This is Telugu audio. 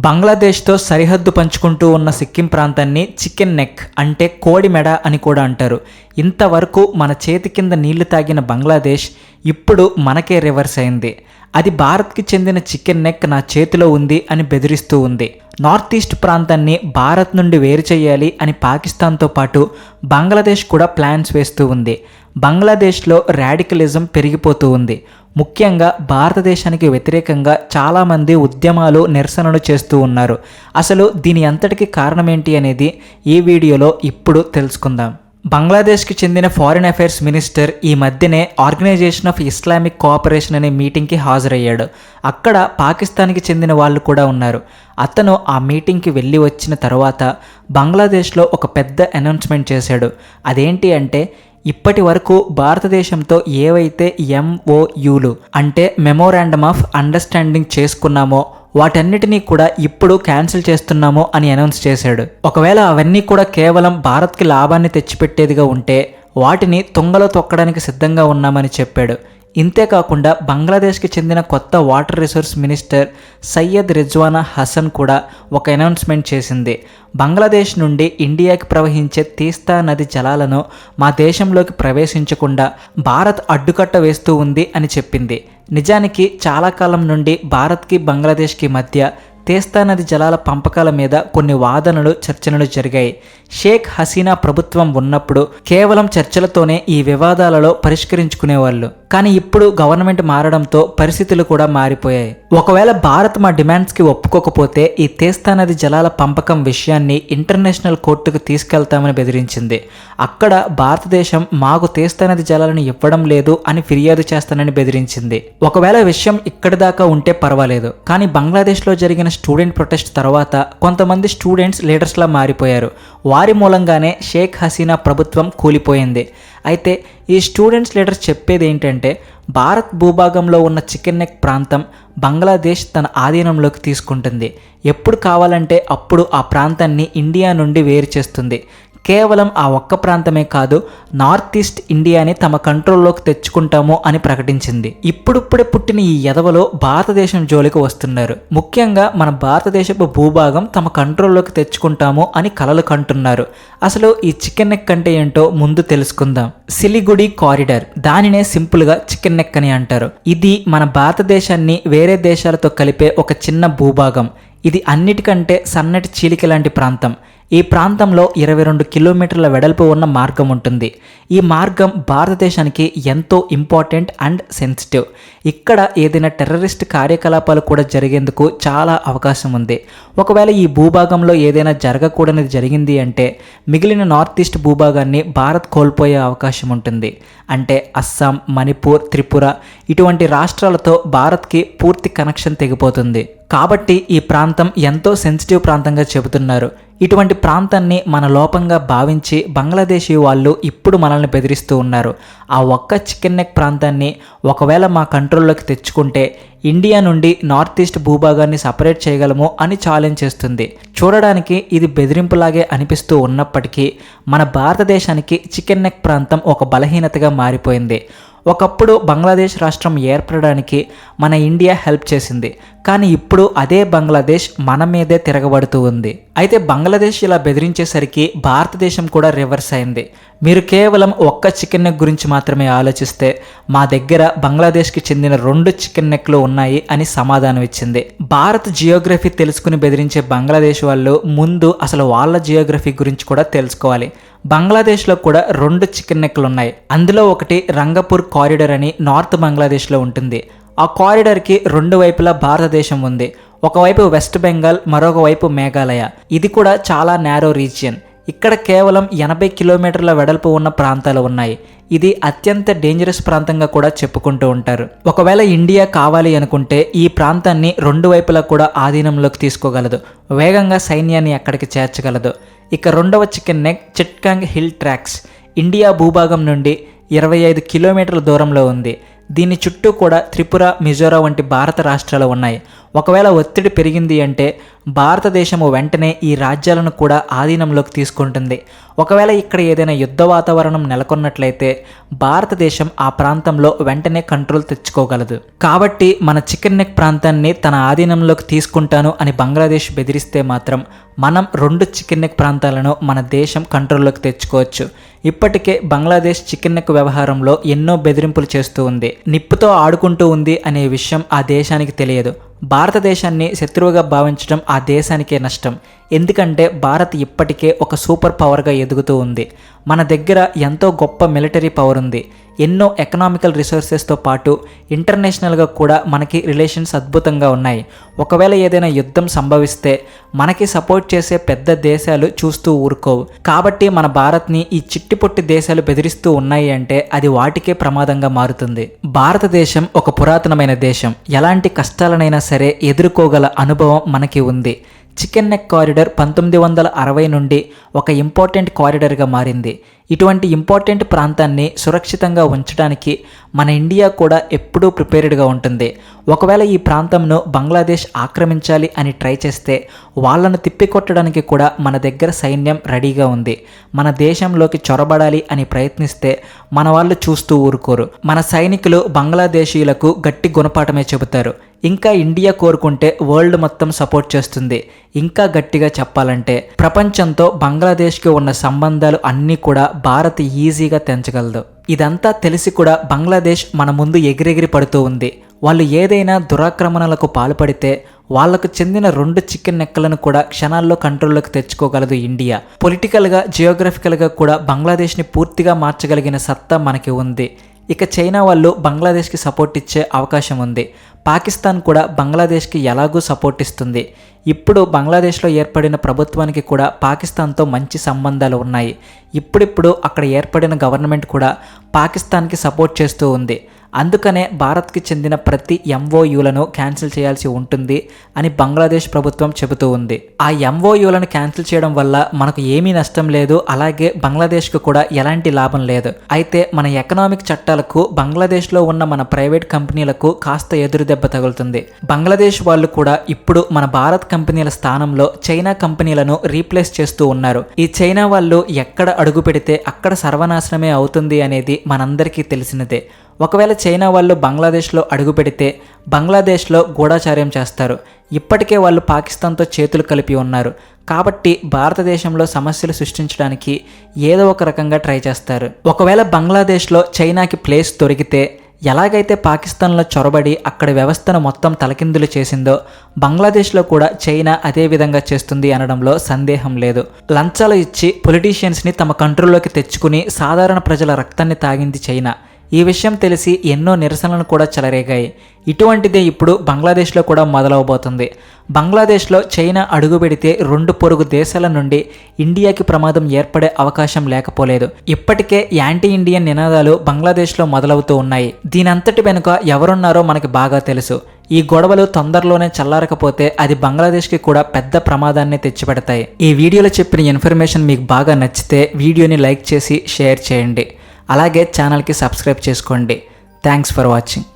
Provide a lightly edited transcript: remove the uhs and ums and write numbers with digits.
బంగ్లాదేశ్తో సరిహద్దు పంచుకుంటూ ఉన్న సిక్కిం ప్రాంతాన్ని చికెన్ నెక్ అంటే కోడి మెడ అని కూడా అంటారు. ఇంతవరకు మన చేతి కింద నీళ్లు తాగిన బంగ్లాదేశ్ ఇప్పుడు మనకే రివర్స్ అయింది. అది భారత్కి చెందిన చికెన్ నెక్ నా చేతిలో ఉంది అని బెదిరిస్తూ ఉంది. నార్త్ ఈస్ట్ ప్రాంతాన్ని భారత్ నుండి వేరు చేయాలి అని పాకిస్తాన్తో పాటు బంగ్లాదేశ్ కూడా ప్లాన్స్ వేస్తూ ఉంది. బంగ్లాదేశ్లో రాడికలిజం పెరిగిపోతూ ఉంది. ముఖ్యంగా భారతదేశానికి వ్యతిరేకంగా చాలామంది ఉద్యమాలు నిరసనలు చేస్తూ ఉన్నారు. అసలు దీని అంతటికి కారణం ఏంటి అనేది ఈ వీడియోలో ఇప్పుడు తెలుసుకుందాం. బంగ్లాదేశ్కి చెందిన ఫారిన్ అఫైర్స్ మినిస్టర్ ఈ మధ్యనే ఆర్గనైజేషన్ ఆఫ్ ఇస్లామిక్ కోఆపరేషన్ అనే మీటింగ్కి హాజరయ్యాడు. అక్కడ పాకిస్తాన్కి చెందిన వాళ్ళు కూడా ఉన్నారు. అతను ఆ మీటింగ్కి వెళ్ళి వచ్చిన తర్వాత బంగ్లాదేశ్లో ఒక పెద్ద అనౌన్స్మెంట్ చేశాడు. అదేంటి అంటే ఇప్పటి వరకు భారతదేశంతో ఏవైతే MOUలు అంటే మెమోరాండమ్ ఆఫ్ అండర్స్టాండింగ్ చేసుకున్నామో వాటన్నిటినీ కూడా ఇప్పుడు క్యాన్సిల్ చేస్తున్నాము అని అనౌన్స్ చేశాడు. ఒకవేళ అవన్నీ కూడా కేవలం భారత్కి లాభాన్ని తెచ్చిపెట్టేదిగా ఉంటే వాటిని తుంగలో తొక్కడానికి సిద్ధంగా ఉన్నామని చెప్పాడు. ఇంతేకాకుండా బంగ్లాదేశ్కి చెందిన కొత్త water resource minister Syed Rizwana Hasan కూడా ఒక అనౌన్స్మెంట్ చేసింది. బంగ్లాదేశ్ నుండి ఇండియాకి ప్రవహించే తీస్తా నది జలాలను మా దేశంలోకి ప్రవేశించకుండా భారత్ అడ్డుకట్ట వేస్తూ ఉంది అని చెప్పింది. నిజానికి చాలా కాలం నుండి భారత్కి బంగ్లాదేశ్కి మధ్య తీస్తా నది జలాల పంపకాల మీద కొన్ని వాదనలు చర్చలు జరిగాయి. షేక్ హసీనా ప్రభుత్వం ఉన్నప్పుడు కేవలం చర్చలతోనే ఈ వివాదాలలో పరిష్కరించుకునేవాళ్ళు. కానీ ఇప్పుడు గవర్నమెంట్ మారడంతో పరిస్థితులు కూడా మారిపోయాయి. ఒకవేళ భారత్ మా డిమాండ్స్కి ఒప్పుకోకపోతే ఈ తీస్తా నది జలాల పంపకం విషయాన్ని ఇంటర్నేషనల్ కోర్టుకు తీసుకెళ్తామని బెదిరించింది. అక్కడ భారతదేశం మాకు తీస్తా నది జలాలను ఇవ్వడం లేదు అని ఫిర్యాదు చేస్తానని బెదిరించింది. ఒకవేళ విషయం ఇక్కడి దాకా ఉంటే పర్వాలేదు, కానీ బంగ్లాదేశ్లో జరిగిన స్టూడెంట్ ప్రొటెస్ట్ తర్వాత కొంతమంది స్టూడెంట్స్ లీడర్స్లా మారిపోయారు. వారి మూలంగానే షేక్ హసీనా ప్రభుత్వం కూలిపోయింది. అయితే ఈ స్టూడెంట్స్ లీడర్స్ చెప్పేది ఏంటంటే భారత్ భూభాగంలో ఉన్న చికెన్ నెక్ ప్రాంతం బంగ్లాదేశ్ తన ఆధీనంలోకి తీసుకుంటుంది. ఎప్పుడు కావాలంటే అప్పుడు ఆ ప్రాంతాన్ని ఇండియా నుండి వేరు చేస్తుంది. కేవలం ఆ ఒక్క ప్రాంతమే కాదు, నార్త్ ఈస్ట్ ఇండియాని తమ కంట్రోల్లోకి తెచ్చుకుంటాము అని ప్రకటించింది. ఇప్పుడిప్పుడే పుట్టిన ఈ ఎదవలో భారతదేశం జోలికి వస్తున్నారు. ముఖ్యంగా మన భారతదేశపు భూభాగం తమ కంట్రోల్లోకి తెచ్చుకుంటాము అని కలలు కంటున్నారు. అసలు ఈ చికెన్ నెక్ అంటే ఏంటో ముందు తెలుసుకుందాం. సిలిగుడి కారిడార్, దానినే సింపుల్గా చికెన్ నెక్ అని అంటారు. ఇది మన భారతదేశాన్ని వేరే దేశాలతో కలిపే ఒక చిన్న భూభాగం. ఇది అన్నిటికంటే సన్నటి చీలిక లాంటి ప్రాంతం. ఈ ప్రాంతంలో 22 కిలోమీటర్ల వెడల్పు ఉన్న మార్గం ఉంటుంది. ఈ మార్గం భారతదేశానికి ఎంతో ఇంపార్టెంట్ అండ్ సెన్సిటివ్. ఇక్కడ ఏదైనా టెర్రరిస్ట్ కార్యకలాపాలు కూడా జరిగేందుకు చాలా అవకాశం ఉంది. ఒకవేళ ఈ భూభాగంలో ఏదైనా జరగకూడనిది జరిగింది అంటే మిగిలిన నార్త్ ఈస్ట్ భూభాగాన్ని భారత్ కోల్పోయే అవకాశం ఉంటుంది. అంటే అస్సాం, మణిపూర్, త్రిపుర ఇటువంటి రాష్ట్రాలతో భారత్కి పూర్తి కనెక్షన్ తెగిపోతుంది. కాబట్టి ఈ ప్రాంతం ఎంతో సెన్సిటివ్ ప్రాంతంగా చెబుతున్నారు. ఇటువంటి ప్రాంతాన్ని మన లోపంగా భావించి బంగ్లాదేశీ వాళ్ళు ఇప్పుడు మనల్ని బెదిరిస్తూ ఉన్నారు. ఆ ఒక్క చికెన్ నెక్ ప్రాంతాన్ని ఒకవేళ మా కంట్రోల్లోకి తెచ్చుకుంటే ఇండియా నుండి నార్త్ ఈస్ట్ భూభాగాన్ని సపరేట్ చేయగలము అని ఛాలెంజ్ చేస్తుంది. చూడడానికి ఇది బెదిరింపులాగే అనిపిస్తూ ఉన్నప్పటికీ మన భారతదేశానికి చికెన్ నెక్ ప్రాంతం ఒక బలహీనతగా మారిపోయింది. ఒకప్పుడు బంగ్లాదేశ్ రాష్ట్రం ఏర్పడడానికి మన ఇండియా హెల్ప్ చేసింది, కానీ ఇప్పుడు అదే బంగ్లాదేశ్ మన మీదే తిరగబడుతూ ఉంది. అయితే బంగ్లాదేశ్ ఇలా బెదిరించేసరికి భారతదేశం కూడా రివర్స్ అయింది. మీరు కేవలం ఒక్క చికెన్ నెక్ గురించి మాత్రమే ఆలోచిస్తే మా దగ్గర బంగ్లాదేశ్కి చెందిన 2 చికెన్ నెక్లు ఉన్నాయి అని సమాధానం ఇచ్చింది. భారత్ జియోగ్రఫీ తెలుసుకుని బెదిరించే బంగ్లాదేశ్ వాళ్ళు ముందు అసలు వాళ్ళ జియోగ్రఫీ గురించి కూడా తెలుసుకోవాలి. బంగ్లాదేశ్లో కూడా 2 చికెన్ నెక్లు ఉన్నాయి. అందులో ఒకటి రంగపూర్ కారిడార్ అని నార్త్ బంగ్లాదేశ్లో ఉంటుంది. ఆ కారిడార్కి 2 వైపులా భారతదేశం ఉంది. ఒకవైపు వెస్ట్ బెంగాల్, మరొక వైపు మేఘాలయ. ఇది కూడా చాలా నేరో రీజియన్. ఇక్కడ కేవలం 80 కిలోమీటర్ల వెడల్పు ఉన్న ప్రాంతాలు ఉన్నాయి. ఇది అత్యంత డేంజరస్ ప్రాంతంగా కూడా చెప్పుకుంటూ ఉంటారు. ఒకవేళ ఇండియా కావాలి అనుకుంటే ఈ ప్రాంతాన్ని 2 వైపులా కూడా ఆధీనంలోకి తీసుకోగలదు. వేగంగా సైన్యాన్ని అక్కడికి చేర్చగలదు. ఇక 2వ chicken neck Chittagong hill tracts India భూభాగం నుండి 25 కిలోమీటర్ల దూరంలో ఉంది. దీని చుట్టూ కూడా త్రిపుర, మిజోరాం వంటి భారత రాష్ట్రాలు ఉన్నాయి. ఒకవేళ ఒత్తిడి పెరిగింది అంటే భారతదేశము వెంటనే ఈ రాజ్యాలను కూడా ఆధీనంలోకి తీసుకుంటుంది. ఒకవేళ ఇక్కడ ఏదైనా యుద్ధ వాతావరణం నెలకొన్నట్లయితే భారతదేశం ఆ ప్రాంతంలో వెంటనే కంట్రోల్ తెచ్చుకోగలదు. కాబట్టి మన చికెన్ నెక్ ప్రాంతాన్ని తన ఆధీనంలోకి తీసుకుంటాను అని బంగ్లాదేశ్ బెదిరిస్తే మాత్రం మనం 2 చికెన్ నెక్ ప్రాంతాలను మన దేశం కంట్రోల్లోకి తెచ్చుకోవచ్చు. ఇప్పటికే బంగ్లాదేశ్ చికెన్ నెక్ వ్యవహారంలో ఎన్నో బెదిరింపులు చేస్తూ ఉంది. నిప్పుతో ఆడుకుంటూ ఉంది అనే విషయం ఆ దేశానికి తెలియదు. భారతదేశాన్ని శత్రువుగా భావించడం ఆ దేశానికే నష్టం. ఎందుకంటే భారత్ ఇప్పటికే ఒక సూపర్ పవర్గా ఎదుగుతూ ఉంది. మన దగ్గర ఎంతో గొప్ప మిలిటరీ పవర్ ఉంది. ఎన్నో ఎకనామికల్ రిసోర్సెస్తో పాటు ఇంటర్నేషనల్గా కూడా మనకి రిలేషన్స్ అద్భుతంగా ఉన్నాయి. ఒకవేళ ఏదైనా యుద్ధం సంభవిస్తే మనకి సపోర్ట్ చేసే పెద్ద దేశాలు చూస్తూ ఊరుకోవు. కాబట్టి మన భారత్ని ఈ చిట్టిపొట్టి దేశాలు బెదిరిస్తూ ఉన్నాయి అంటే అది వాటికే ప్రమాదంగా మారుతుంది. భారతదేశం ఒక పురాతనమైన దేశం. ఎలాంటి కష్టాలనైనా సరే ఎదుర్కోగల అనుభవం మనకి ఉంది. చికెన్ నెక్ కారిడార్ 1960 నుండి ఒక ఇంపార్టెంట్ కారిడార్గా మారింది. ఇటువంటి ఇంపార్టెంట్ ప్రాంతాన్ని సురక్షితంగా ఉంచడానికి మన ఇండియా కూడా ఎప్పుడూ ప్రిపేర్డ్గా ఉంటుంది. ఒకవేళ ఈ ప్రాంతంను బంగ్లాదేశ్ ఆక్రమించాలి అని ట్రై చేస్తే వాళ్ళను తిప్పికొట్టడానికి కూడా మన దగ్గర సైన్యం రెడీగా ఉంది. మన దేశంలోకి చొరబడాలి అని ప్రయత్నిస్తే మన వాళ్ళు చూస్తూ ఊరుకోరు. మన సైనికులు బంగ్లాదేశీయులకు గట్టి గుణపాఠమే చెబుతారు. ఇంకా ఇండియా కోరుకుంటే వరల్డ్ మొత్తం సపోర్ట్ చేస్తుంది. ఇంకా గట్టిగా చెప్పాలంటే ప్రపంచంతో బంగ్లాదేశ్కి ఉన్న సంబంధాలు అన్నీ కూడా భారత్ ఈజీగా తెంచగలదు. ఇదంతా తెలిసి కూడా బంగ్లాదేశ్ మన ముందు ఎగిరెగిరి పడుతూ ఉంది. వాళ్ళు ఏదైనా దురాక్రమణలకు పాల్పడితే వాళ్లకు చెందిన 2 చికెన్ నెక్కలను కూడా క్షణాల్లో కంట్రోల్లోకి తెచ్చుకోగలదు ఇండియా. పొలిటికల్గా, జియోగ్రఫికల్గా కూడా బంగ్లాదేశ్ని పూర్తిగా మార్చగలిగిన సత్తా మనకి ఉంది. ఇక చైనా వాళ్ళు బంగ్లాదేశ్కి సపోర్ట్ ఇచ్చే అవకాశం ఉంది. పాకిస్తాన్ కూడా బంగ్లాదేశ్కి ఎలాగూ సపోర్ట్ ఇస్తుంది. ఇప్పుడు బంగ్లాదేశ్లో ఏర్పడిన ప్రభుత్వానికి కూడా పాకిస్తాన్తో మంచి సంబంధాలు ఉన్నాయి. ఇప్పుడిప్పుడు అక్కడ ఏర్పడిన గవర్నమెంట్ కూడా పాకిస్తాన్కి సపోర్ట్ చేస్తూ ఉంది. అందుకనే భారత్కి చెందిన ప్రతి ఎంఓయూలను క్యాన్సిల్ చేయాల్సి ఉంటుంది అని బంగ్లాదేశ్ ప్రభుత్వం చెబుతూ ఉంది. ఆ ఎంఓయూలను క్యాన్సిల్ చేయడం వల్ల మనకు ఏమీ నష్టం లేదు, అలాగే బంగ్లాదేశ్కు కూడా ఎలాంటి లాభం లేదు. అయితే మన ఎకనామిక్ చట్టాలకు బంగ్లాదేశ్లో ఉన్న మన ప్రైవేట్ కంపెనీలకు కాస్త ఎదురు దెబ్బ తగులుతుంది. బంగ్లాదేశ్ వాళ్ళు కూడా ఇప్పుడు మన భారత్ కంపెనీల స్థానంలో చైనా కంపెనీలను రీప్లేస్ చేస్తూ ఉన్నారు. ఈ చైనా వాళ్ళు ఎక్కడ అడుగు పెడితే అక్కడ సర్వనాశనమే అవుతుంది అనేది మనందరికీ తెలిసినదే. ఒకవేళ చైనా వాళ్ళు బంగ్లాదేశ్లో అడుగు పెడితే బంగ్లాదేశ్లో గూఢాచార్యం చేస్తారు. ఇప్పటికే వాళ్ళు పాకిస్తాన్తో చేతులు కలిపి ఉన్నారు. కాబట్టి భారతదేశంలో సమస్యలు సృష్టించడానికి ఏదో ఒక రకంగా ట్రై చేస్తారు. ఒకవేళ బంగ్లాదేశ్లో చైనాకి ప్లేస్ దొరికితే ఎలాగైతే పాకిస్తాన్లో చొరబడి అక్కడి వ్యవస్థను మొత్తం తలకిందులు చేసిందో బంగ్లాదేశ్లో కూడా చైనా అదే విధంగా చేస్తుంది అనడంలో సందేహం లేదు. లంచాలు ఇచ్చి పొలిటీషియన్స్ని తమ కంట్రోల్లోకి తెచ్చుకుని సాధారణ ప్రజల రక్తాన్ని తాగింది చైనా. ఈ విషయం తెలిసి ఎన్నో నిరసనలు కూడా చెలరేగాయి. ఇటువంటిదే ఇప్పుడు బంగ్లాదేశ్లో కూడా మొదలవబోతుంది. బంగ్లాదేశ్లో చైనా అడుగు పెడితే 2 పొరుగు దేశాల నుండి ఇండియాకి ప్రమాదం ఏర్పడే అవకాశం లేకపోలేదు. ఇప్పటికే యాంటీ ఇండియన్ నినాదాలు బంగ్లాదేశ్లో మొదలవుతూ ఉన్నాయి. దీనంతటి వెనుక ఎవరున్నారో మనకి బాగా తెలుసు. ఈ గొడవలు తొందరలోనే చల్లారకపోతే అది బంగ్లాదేశ్కి కూడా పెద్ద ప్రమాదాన్ని తెచ్చిపెడతాయి. ఈ వీడియోలో చెప్పిన ఇన్ఫర్మేషన్ మీకు బాగా నచ్చితే వీడియోని లైక్ చేసి షేర్ చేయండి. అలాగే ఛానల్కి సబ్స్క్రైబ్ చేసుకోండి. Thanks for watching.